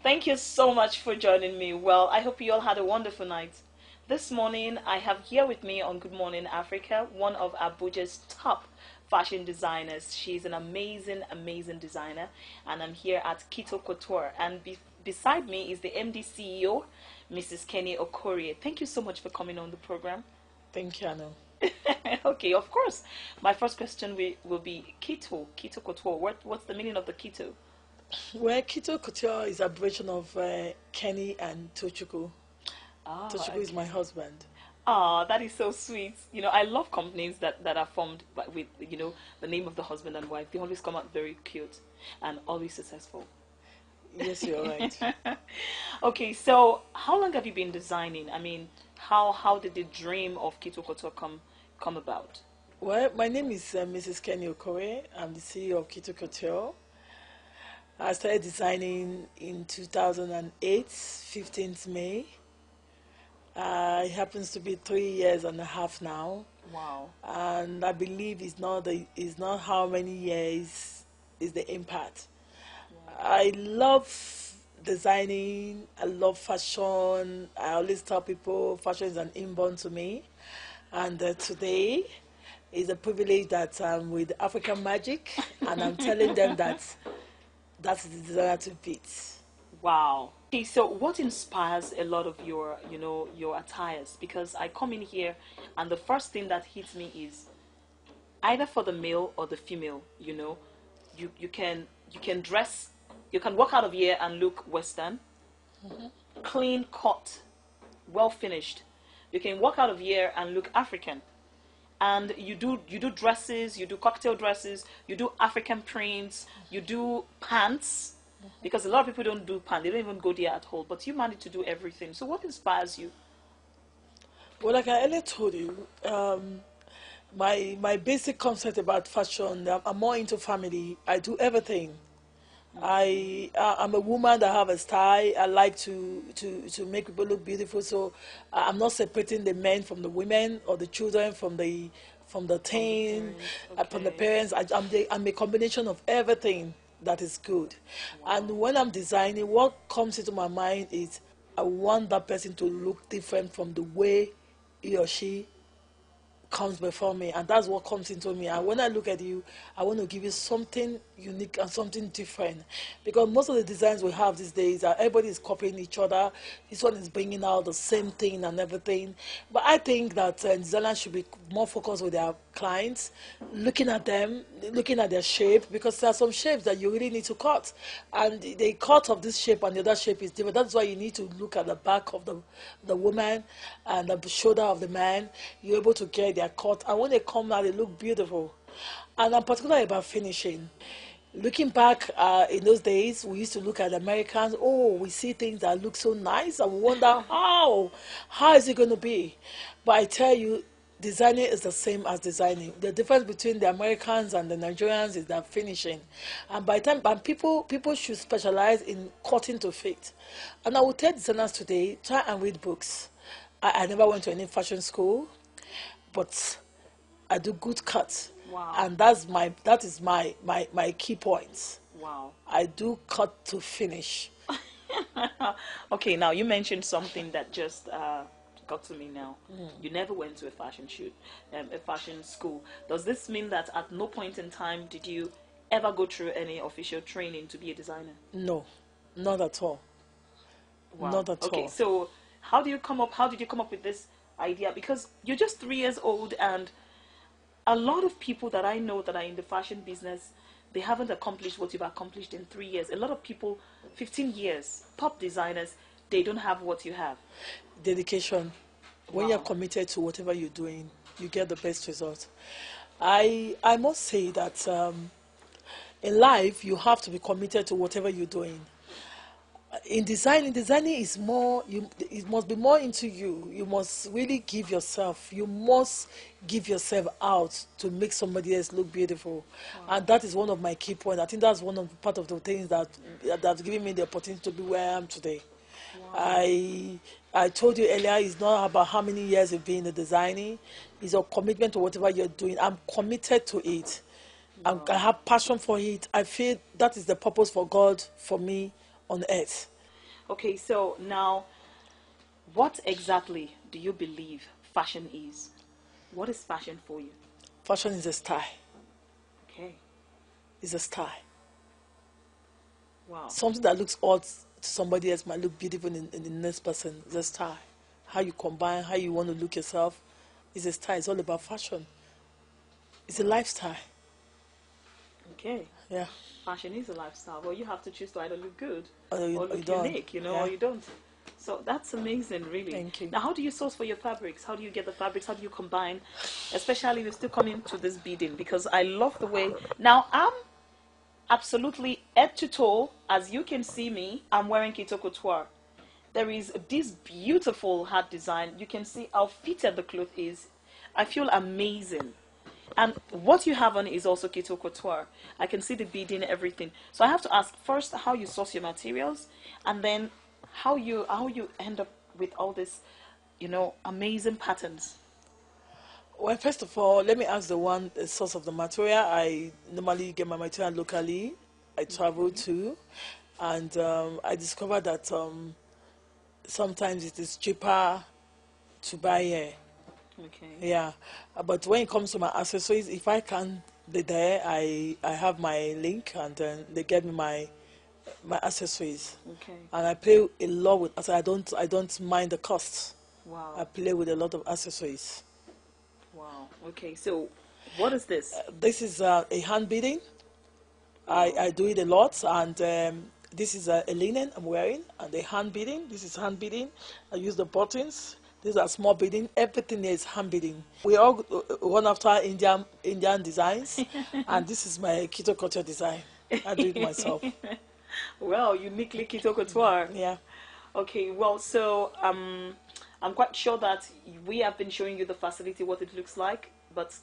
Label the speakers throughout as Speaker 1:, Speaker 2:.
Speaker 1: Thank you so much for joining me. Well, I hope you all had a wonderful night. This morning, I have here with me on Good Morning Africa one of Abuja's top fashion designers. She's an amazing, amazing designer, and I'm here at Keto Couture. And beside me is the MD CEO, Mrs. Kenny Okorie. Thank you so much for coming on the program.
Speaker 2: Thank you, Anna.
Speaker 1: Okay, of course. My first question will be Keto Couture. What's the meaning of the keto?
Speaker 2: Well, Keto Couture is a abbreviation of Kenny and Tochukwu.
Speaker 1: Ah,
Speaker 2: Tochukwu
Speaker 1: okay.
Speaker 2: is my husband.
Speaker 1: Ah, that is so sweet. I love companies that are formed with, the name of the husband and wife. They always come out very cute and always successful.
Speaker 2: Yes, you're right.
Speaker 1: Okay, so how long have you been designing? I mean, how did the dream of Keto Couture come about?
Speaker 2: Well, my name is Mrs. Kenny Okorie. I'm the CEO of Keto Couture. I started designing in 2008, 15th May. It happens to be 3 years and a half now.
Speaker 1: Wow.
Speaker 2: And I believe it's not how many years is the impact. I love designing. I love fashion. I always tell people fashion is an inborn to me. And today is a privilege that I'm with African Magic, and I'm telling them that that's the designer to beat.
Speaker 1: Wow. Okay, so what inspires a lot of your attires? Because I come in here and the first thing that hits me is either for the male or the female, you can dress, you can walk out of here and look Western, clean cut, well finished. You can walk out of here and look African. And you do dresses, you do cocktail dresses, you do African prints, you do pants, because a lot of people don't do pants, they don't even go there at all, but you manage to do everything. So what inspires you?
Speaker 2: Well, like I earlier told you, my basic concept about fashion, I'm more into family. I do everything. I'm a woman that have a style. I like to make people look beautiful. So I'm not separating the men from the women or the children from the teen, from the
Speaker 1: Okay.
Speaker 2: parents. I'm a combination of everything that is good. And when I'm designing, what comes into my mind is I want that person to look different from the way he or she comes before me, and that's what comes into me. And when I look at you, I want to give you something unique and something different, because most of the designs we have these days are everybody is copying each other. This one is bringing out the same thing and everything, but I think that designers should be more focused with their clients, looking at them, looking at their shape, because there are some shapes that you really need to cut, and the cut of this shape and the other shape is different. That's why you need to look at the back of the woman and the shoulder of the man. You're able to get their cut, and when they come out, they look beautiful. And I'm particular about finishing. Looking back in those days, we used to look at Americans. Oh, we see things that look so nice, and we wonder how is it going to be? But I tell you, designing is the same as designing. The difference between the Americans and the Nigerians is that finishing. And by the time, and people should specialize in cutting to fit. And I would tell designers today, try and read books. I never went to any fashion school, but I do good cuts.
Speaker 1: Wow.
Speaker 2: And that is my key points.
Speaker 1: Wow.
Speaker 2: I do cut to finish.
Speaker 1: Okay, now you mentioned something that just got to me now. You never went to a fashion shoot, a fashion school. Does this mean that at no point in time did you ever go through any official training to be a designer?
Speaker 2: No, not at all.
Speaker 1: Wow.
Speaker 2: Not at
Speaker 1: Okay,
Speaker 2: all.
Speaker 1: so how did you come up with this idea? Because you're just 3 years old, and a lot of people that I know that are in the fashion business, they haven't accomplished what you've accomplished in 3 years. A lot of people, 15 years, top designers, they don't have what you have.
Speaker 2: Dedication. When
Speaker 1: Wow.
Speaker 2: you're committed to whatever you're doing, you get the best result. I must say that in life, you have to be committed to whatever you're doing. In designing is more, it must be more into you. You must really give yourself. You must give yourself out to make somebody else look beautiful. And that is one of my key points. I think that's one of part of the things that's giving me the opportunity to be where I am today. I told you earlier, it's not about how many years you've been in the designing. It's a commitment to whatever you're doing. I'm committed to it. I have passion for it. I feel that is the purpose for God for me on earth.
Speaker 1: Okay, so now, what exactly do you believe fashion is? What is fashion for you?
Speaker 2: Fashion is a style.
Speaker 1: Okay,
Speaker 2: It's a style.
Speaker 1: wow.
Speaker 2: Something that looks odd to somebody else might look beautiful in the next person. It's a style. How you combine, how you want to look yourself. It's a style. It's all about fashion. It's a lifestyle.
Speaker 1: Okay,
Speaker 2: Yeah.
Speaker 1: fashion is a lifestyle. Well, you have to choose to either look good
Speaker 2: Or
Speaker 1: or
Speaker 2: you
Speaker 1: look
Speaker 2: don't.
Speaker 1: unique, you know,
Speaker 2: Yeah.
Speaker 1: or you don't. So that's amazing, really.
Speaker 2: Thank you.
Speaker 1: Now, how do you source for your fabrics? How do you get the fabrics? How do you combine? Especially, we're still coming to this beading because I love the way. Now, I'm absolutely head to toe, as you can see me, I'm wearing keto couture. There is this beautiful hat design. You can see how fitted the cloth is. I feel amazing. And what you have on is also keto couture. I can see the beading, everything. So I have to ask first how you source your materials, and then how you end up with all this, amazing patterns.
Speaker 2: Well, first of all, let me ask the source of the material. I normally get my material locally. I travel to, and I discovered that sometimes it is cheaper to buy here.
Speaker 1: Okay.
Speaker 2: Yeah, but when it comes to my accessories, if I can't be there, I have my link, and then they get me my accessories,
Speaker 1: Okay.
Speaker 2: and I play a lot with. So I don't mind the cost. I
Speaker 1: Wow.
Speaker 2: play with a lot of accessories.
Speaker 1: Wow. Okay. So, what is this?
Speaker 2: This is a hand beading.
Speaker 1: Wow.
Speaker 2: I do it a lot, and this is a linen I'm wearing, and the hand beading. This is hand beading. I use the buttons. These are small beading. Everything is hand beading. We all run after Indian designs, and this is my keto culture design. I do it myself.
Speaker 1: Well, uniquely keto couture.
Speaker 2: Yeah.
Speaker 1: Okay, well, so I'm quite sure that we have been showing you the facility, what it looks like, but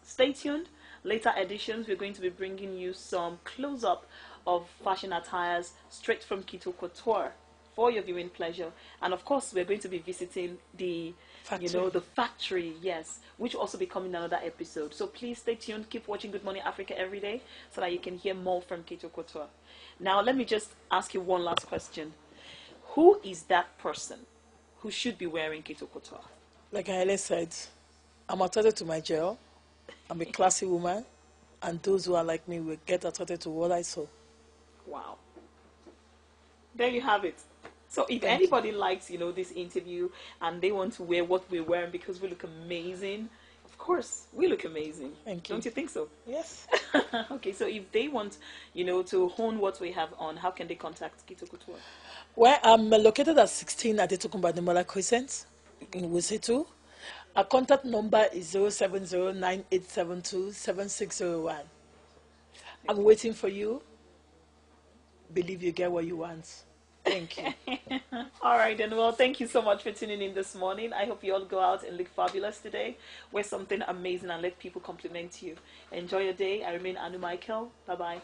Speaker 1: stay tuned. Later editions, we're going to be bringing you some close-up of fashion attires straight from Keto Couture for your viewing pleasure. And of course, we're going to be visiting the
Speaker 2: Factory.
Speaker 1: the factory, yes, which will also be coming in another episode. So please stay tuned. Keep watching Good Morning Africa every day so that you can hear more from Keto Couture. Now, let me just ask you one last question. Who is that person who should be wearing Keto Couture?
Speaker 2: Like I earlier said, I'm attracted to my gel. I'm a classy woman, and those who are like me will get attracted to what I saw.
Speaker 1: Wow. There you have it. So if
Speaker 2: Thank you.
Speaker 1: anybody likes, this interview and they want to wear what we're wearing because we look amazing, of course, we look amazing.
Speaker 2: Thank you.
Speaker 1: Don't you think so?
Speaker 2: Yes.
Speaker 1: Okay, so if they want, to hone what we have on, how can they contact Keto Couture?
Speaker 2: Well, I'm located at 16 Adetokunba Demola Crescent in Wussetu. Our contact number is 07098727601. I'm waiting for you. Believe you get what you want. Thank you.
Speaker 1: All right, then. Well, thank you so much for tuning in this morning. I hope you all go out and look fabulous today. Wear something amazing and let people compliment you. Enjoy your day. I remain Anu Michael. Bye-bye.